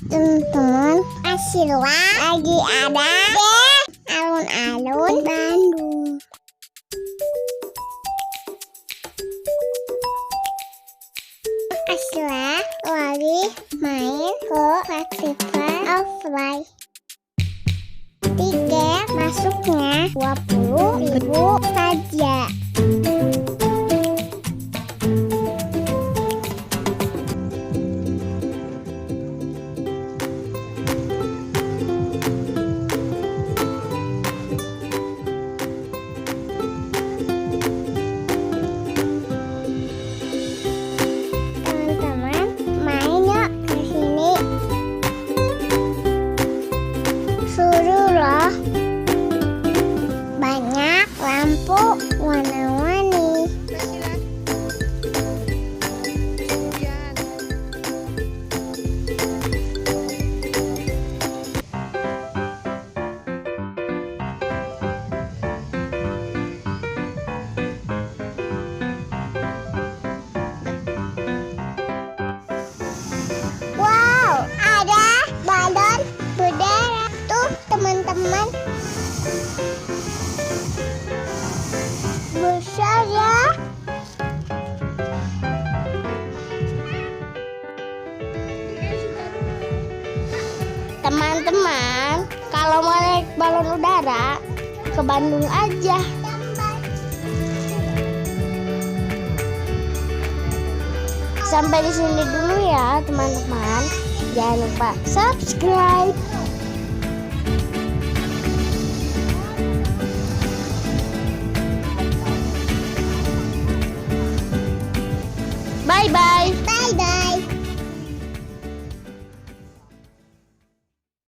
Teman-teman, Asilwa lagi ada di alun-alun Bandung. Asilwa lagi main ke festival offline. Tiket masuknya 20.000 saja. Teman-teman, main yuk ke sini. Seru loh. Banyak lampu warna-warni. Wow, ada balon udara tuh teman-teman. Besar ya. Teman-teman, kalau mau naik balon udara ke Bandung aja. Sampai di sini dulu ya teman-teman. Jangan lupa subscribe. Bye bye.